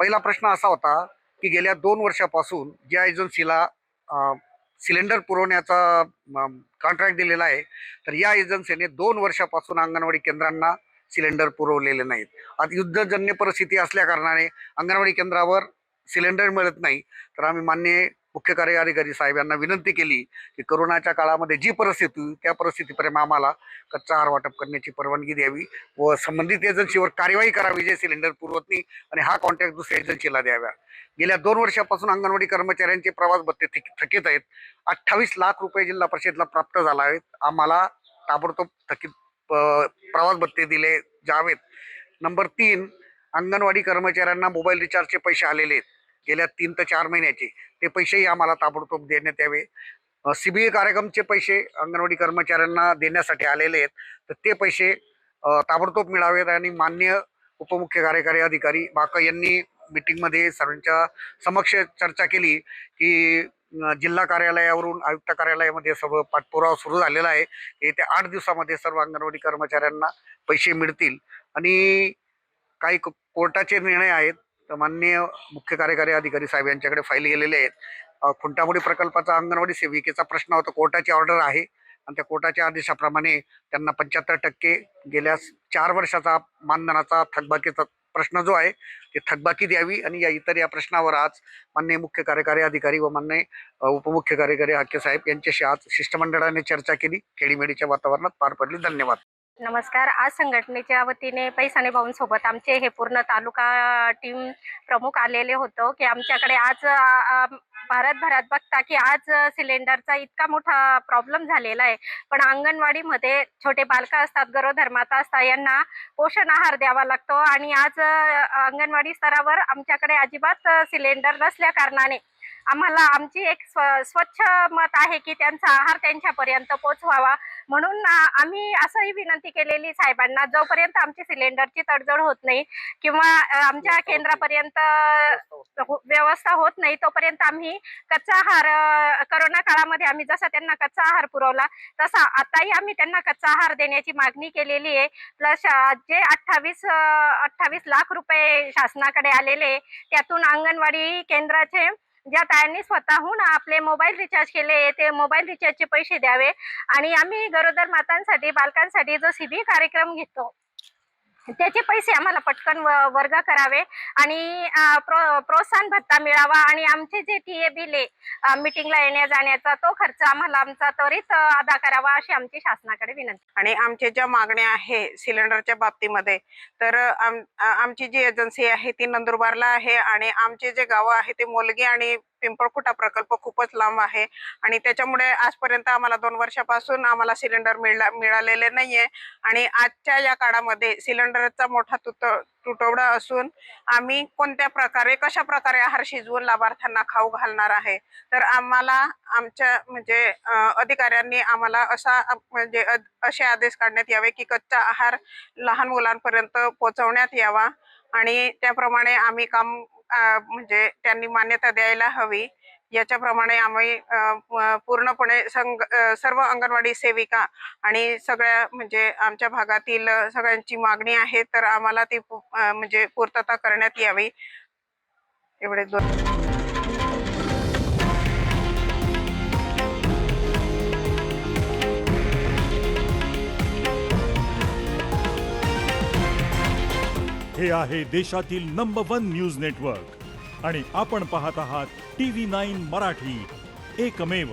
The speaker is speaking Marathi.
पहिला प्रश्न असा होता की गेल्या 2 वर्षापासून ज्या एजन्सीला सिलेंडर पुरवण्याचा कॉन्ट्रॅक्ट दिलेला आहे, तर या एजन्सीने 2 वर्षापासून अंगणवाडी केंद्रांना सिलेंडर पुरवलेले नाहीत. आता युद्धजन्य परिस्थिती असल्या कारणाने अंगणवाडी केंद्रावर सिलेंडर मिळत नाही. तर आम्ही माननीय मुख्य कार्यकारी साहेब यांना विनंती केली की करोनाच्या काळामध्ये जी परिस्थिती होती त्या परिस्थितीपर्यंत आम्हाला कच्चा आहार वाटप करण्याची परवानगी द्यावी व संबंधित एजन्सीवर कार्यवाही करावी जे सिलेंडर पुरवत नाही, आणि हा कॉन्ट्रॅक्ट दुसऱ्या एजन्सीला द्यावा. गेल्या 2 वर्षापासून अंगणवाडी कर्मचाऱ्यांचे प्रवास भत्ते थकीत आहेत. 28 लाख रुपये जिल्हा परिषदेला प्राप्त झाला आहेत. आम्हाला ताबडतोब थकीत प्रवास भत्ते दिले जावेत. नंबर 3, अंगणवाडी कर्मचाऱ्यांना मोबाईल रिचार्जचे पैसे आलेले आहेत गेल्या 3 ते 4 महिन्याचे, ते पैसेही आम्हाला ताबडतोब देण्यात यावे. CBA कार्यक्रमचे पैसे अंगणवाडी कर्मचाऱ्यांना देण्यासाठी आलेले आहेत, तर ते पैसे ताबडतोब मिळावेत. आणि माननीय उपमुख्य कार्यकारी अधिकारी बाका यांनी मीटिंगमध्ये सर्वांच्या समक्ष चर्चा केली की जिल्हा कार्यालयावरून आयुक्त कार्यालयामध्ये सर्व पाठपुरावा सुरू झालेला आहे. येत्या 8 दिवसामध्ये सर्व अंगणवाडी कर्मचाऱ्यांना पैसे मिळतील. आणि काही कोर्टाचे निर्णय आहेत, तर माननीय मुख्य कार्यकारी अधिकारी साहेब यांच्याकडे फाईल गेलेले आहेत. खुंटामुडी प्रकल्पाचा अंगणवाडी सेविकेचा प्रश्न होता, कोर्टाची ऑर्डर आहे आणि त्या कोर्टाच्या आदेशाप्रमाणे त्यांना 75% गेल्या 4 वर्षाचा मानधनाचा थकबाकीचा प्रश्न जो आहे ते थकबाकी द्यावी. आणि या प्रश्नावर आज माननीय मुख्य कार्यकारी अधिकारी व माननीय उपमुख्य कार्यकारी हाके साहेब यांच्याशी आज शिष्टमंडळाने चर्चा केली. खेडीमेडीच्या वातावरणात पार पडली. धन्यवाद. नमस्कार. आज संघटनेच्या वतीने पैसाने भाऊंसोबत आमचे हे पूर्ण तालुका टीम प्रमुख आलेले होतो की आमच्याकडे आज भारतभरात बघता की आज सिलेंडरचा इतका मोठा प्रॉब्लेम झालेला आहे, पण अंगणवाडीमध्ये छोटे बालकं असतात, गरोदर माता असतात, यांना पोषण आहार द्यावा लागतो. आणि आज अंगणवाडी स्तरावर आमच्याकडे अजिबात सिलेंडर नसल्या कारणाने आम्हाला आमची एक स्वच्छ मत आहे की त्यांचा आहार त्यांच्यापर्यंत पोहोचवावा. म्हणून आम्ही असंही विनंती केलेली साहेबांना, जोपर्यंत आमची सिलेंडरची तडजोड होत नाही किंवा आमच्या केंद्रापर्यंत व्यवस्था होत नाही, तोपर्यंत आम्ही कच्चा आहार करोना काळामध्ये आम्ही जसा त्यांना कच्चा आहार पुरवला तसा आताही आम्ही त्यांना कच्चा आहार देण्याची मागणी केलेली आहे. प्लस जे 28 लाख रुपये शासनाकडे आलेले, त्यातून अंगणवाडी केंद्राचे ज्या तायांनी स्वतःहून आपले मोबाईल रिचार्ज केले ते मोबाईल रिचार्जचे पैसे द्यावे. आणि आम्ही गरोदर मातांसाठी बालकांसाठी जो CBA कार्यक्रम घेतो त्याचे पैसे आम्हाला पटकन वर्ग करावे आणि प्रोत्साहन भत्ता मिळावा. आणि आमचे जे TA बिल आहे मीटिंगला येण्या जाण्याचा, तो खर्च आम्हाला आमचा त्वरित अदा करावा अशी आमची शासनाकडे विनंती. आणि आमच्या ज्या मागण्या आहे सिलेंडरच्या बाबतीमध्ये, तर आमची जी एजन्सी आहे ती नंदुरबारला आहे आणि आमचे जे गावं आहे ते मोलगी आणि पिंपळखुटा प्रकल्प खूपच लांब आहे. आणि त्याच्यामुळे आजपर्यंत आम्हाला 2 वर्षापासून आम्हाला सिलेंडर मिळालेले नाहीये. आणि आजच्या या काळामध्ये सिलेंडरचा मोठा तुटवडा असून आम्ही कशा प्रकारे आहार शिजवून लाभार्थ्यांना खाऊ घालणार आहे. तर आम्हाला आमच्या अधिकाऱ्यांनी आम्हाला असे आदेश काढण्यात यावे की कच्चा आहार लहान मुलांपर्यंत पोहोचवण्यात यावा आणि त्याप्रमाणे आम्ही काम त्यांनी मान्यता द्यायला हवी. याच्याप्रमाणे आम्ही पूर्णपणे सर्व अंगणवाडी सेविका आणि सगळ्या आमच्या भागातील सगळ्यांची मागणी आहे, तर आम्हाला ती पूर्तता करण्यात यावी. एवढे हे आहे देशातील नंबर 1 न्यूज नेटवर्क आणि आपण पाहत आहात TV9 मराठी, एकमेव.